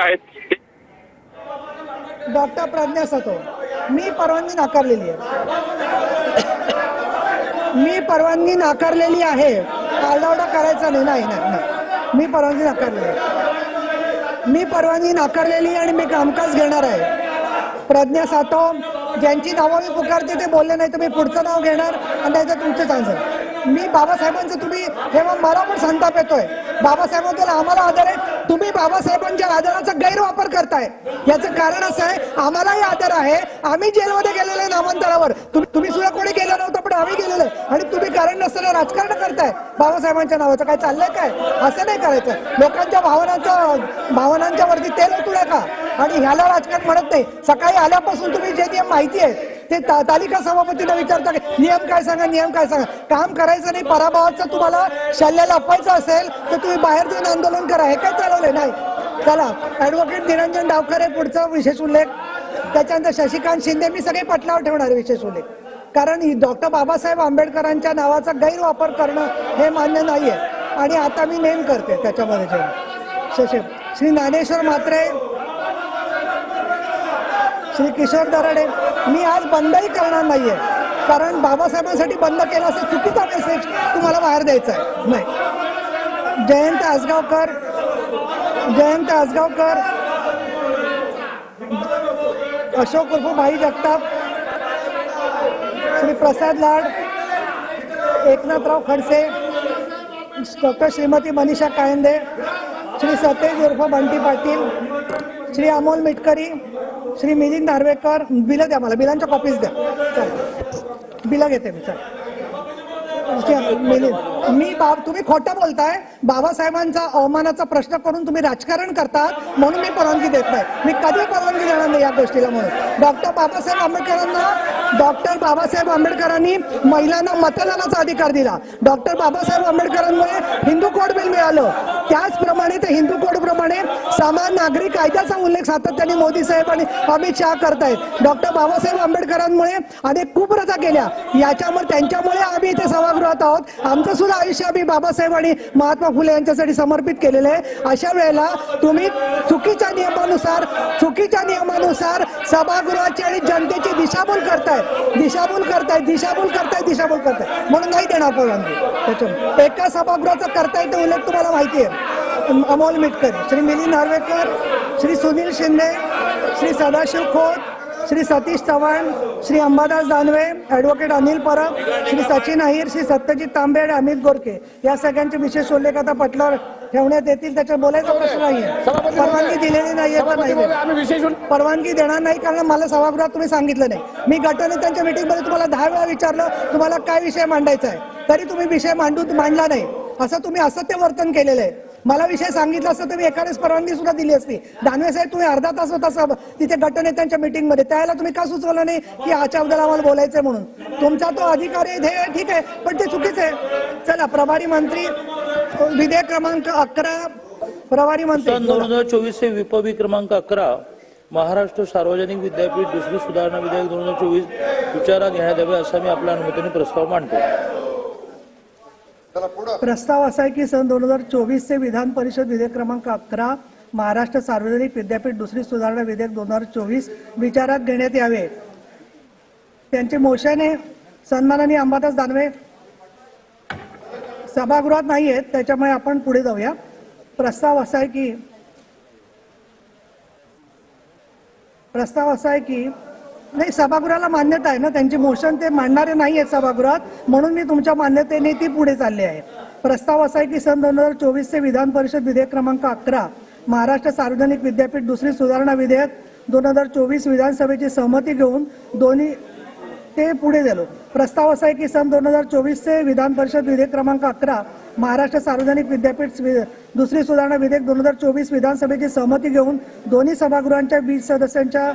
आहेत? डॉक्टर प्रज्ञा सातो, मी परवानगी नाकारलेली आहे. मी परवानगी नाकारलेली आहे. आरडाओरडा करायचा नाही. नाही नाही नाही मी परवानगी नाकारलेली आहे. मी परवानगी नाकारलेली आणि मी कामकाज घेणार आहे. प्रज्ञा सातो ज्यांची नावं मी पुकारते ते बोलले नाही तर मी पुढचं नाव घेणार आणि त्याचं तुमचे चान्स. मी बाबासाहेबांचं तुम्ही हे मला पण संताप येतोय. बाबासाहेबांबद्दल आम्हाला आदर आहे. तुम्ही बाबासाहेबांच्या आदराचा गैरवापर करताय. याचं कारण असं आहे, आम्हालाही आदर आहे. आम्ही जेलमध्ये गेलेले नामांतरावर. तुम्ही सुद्धा कोणी गेलं नव्हतं पण आम्ही गेलेलो आणि तुम्ही कारण नसताना राजकारण करताय बाबासाहेबांच्या नावाचं. काय चाललंय काय? असं नाही करायचं. लोकांच्या भावनांच्या वरती तेल ओतू नका आणि ह्याला राजकारण म्हणत नाही. सकाळी आल्यापासून तुम्ही जे नियम माहिती आहे ते तालिका सभापतीला विचारता नियम काय सांगा, नियम काय सांगा. काम करायचं नाही. पराभवाचं तुम्हाला शल्य लपवायचं असेल तर तुम्ही बाहेर जाऊन आंदोलन करा. हे काय चालवलंय? नाही. चला, ॲडव्होकेट निरंजन डावखरे पुढचा विशेष उल्लेख. त्याच्यानंतर शशिकांत शिंदे. मी सगळे पटलावर ठेवणारे विशेष उल्लेख. कारण डॉक्टर बाबासाहेब आंबेडकरांच्या नावाचा गैरवापर करणं हे मान्य नाहीये आणि आता मी नेम करते त्याच्यामध्ये. श्री ज्ञानेश्वर म्हात्रे, श्री किशोर दराडे. मी आज बंदही करणार नाहीये कारण बाबासाहेबांसाठी बंद केला असं चुकीचा मेसेज तुम्हाला बाहेर द्यायचा आहे. नाही. जयंत आसगावकर, अशोक उर्फ भाई जगताप, श्री प्रसाद लाड, एकनाथराव खडसे, डॉक्टर श्रीमती मनीषा कायंदे, श्री सतेज उर्फ बंटी पाटील, श्री अमोल मिटकरी, श्री मिलिंद धारवेकर. बिलं द्या मला, बिलांच्या कॉपीज द्या. चल, बिलं घेते मी. चल मी तुम्ही खोटं बोलताय. बाबासाहेबांचा अवमानाचा प्रश्न करून तुम्ही राजकारण करतात म्हणून मी परवानगी देत नाही. मी कधी परवानगी देणार नाही या गोष्टीला. म्हणून डॉक्टर बाबासाहेब आंबेडकरांनी महिलांना मतदानाचा अधिकार दिला. डॉक्टर बाबासाहेब आंबेडकरांमुळे हिंदू कोड बिल मिळालं. त्याचप्रमाणे ते हिंदू कोड प्रमाणे समान नागरी कायद्याचा उल्लेख सातत्याने मोदी साहेब आणि अमित शहा करतायत. डॉक्टर बाबासाहेब आंबेडकरांमुळे अनेक कुप्रथा केल्या. याच्यामुळे त्यांच्यामुळे आम्ही इथे सभागृहात आहोत. आमचं सुद्धा आयुष्य आम्ही बाबासाहेब आणि महात्मा फुले यांच्यासाठी समर्पित केलेलं आहे. अशा वेळेला तुम्ही चुकीच्या नियमानुसार सभागृहाची आणि जनतेची दिशाभूल करताय. म्हणून नाही देणार परवानगी. त्याच्यामुळे एका सभागृहाचा करताय ते उल्लेख तुम्हाला माहिती आहे. अमोल मिटकरी, श्री मिलिंद नार्वेकर, श्री सुनील शिंदे, श्री सदाशिव खोत, श्री सतीश चव्हाण, श्री अंबादास दानवे, ॲडव्होकेट अनिल परब, श्री सचिन अहिर, श्री सत्यजित तांबे आणि अमित गोरखे या सगळ्यांचे विशेष उल्लेख आता पटलावर ठेवण्यात येतील. त्याच्यावर बोलायचा प्रश्न नाहीये. परवानगी दिलेली नाहीये तर नाही. परवानगी देणार नाही कारण मला सभागृहात तुम्ही सांगितलं नाही. मी गटनेत्यांच्या मीटिंगमध्ये तुम्हाला 10 वेळा विचारलं तुम्हाला काय विषय मांडायचा आहे, तरी तुम्ही विषय मांडला नाही. असं तुम्ही असत्य वर्तन केलेलं आहे. मला विषय सांगितला असता तर मी एखाद्याच परवानगी सुद्धा दिली असती. दानवे साहेब तुम्ही अर्धा तास होता तिथे गटनेत्यांच्या मीटिंगमध्ये, त्यावेळेला तुम्ही का सुचवलं नाही की याच्याबद्दल आम्हाला बोलायचंय म्हणून? तुमचा तो अधिकार आहे, ठीक आहे, पण ते चुकीचं आहे. चला, प्रभारी मंत्री विधेयक क्रमांक 11. प्रभारी मंत्री 2024 से विपवी क्रमांक 11 महाराष्ट्र सार्वजनिक विद्यापीठ दुसरी सुधारणा विधेयक 2024 विचारात घेण्यात यावे असा मी आपल्या अनुमतीने प्रस्ताव मांडतो. प्रस्ताव असा आहे की सन 2024 चे विधान परिषद विधेयक क्रमांक 11 महाराष्ट्र सार्वजनिक विद्यापीठ दुसरी सुधारणा विधेयक 2024 विचारात घेण्यात यावे. त्यांचे मोशन आहे. सन्माननीय अंबादास दानवे सभागृहात नाही आहेत, त्याच्यामुळे आपण पुढे जाऊया. प्रस्ताव असा आहे की नाही, सभागृहाला मान्यता आहे ना त्यांची. मोशन ते मांडणारे नाही आहेत सभागृहात, म्हणून मी तुमच्या मान्यतेने ती पुढे चालली आहे. प्रस्ताव असा आहे की सन 2024 चे विधान परिषद विधेयक क्रमांक 11 महाराष्ट्र सार्वजनिक विद्यापीठ दुसरी सुधारणा विधेयक 2024 विधानसभेची सहमती घेऊन दोन्ही ते पुढे झालो. प्रस्ताव असा आहे की सन 2024 चे विधान परिषद विधेयक क्रमांक 11 महाराष्ट्र सार्वजनिक विद्यापीठ दुसरी सुधारणा विधेयक 2024 विधानसभेची सहमती घेऊन दोन्ही सभागृहांच्या 20 सदस्यांच्या.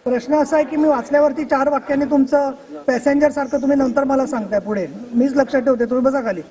प्रश्न असा आहे की मी वाचल्यावरती 4 वाक्यांनी तुमचं पॅसेंजर सारखं तुम्ही नंतर मला सांगताय पुढे. मीच लक्षात ठेवते, तुम्ही बसा खाली.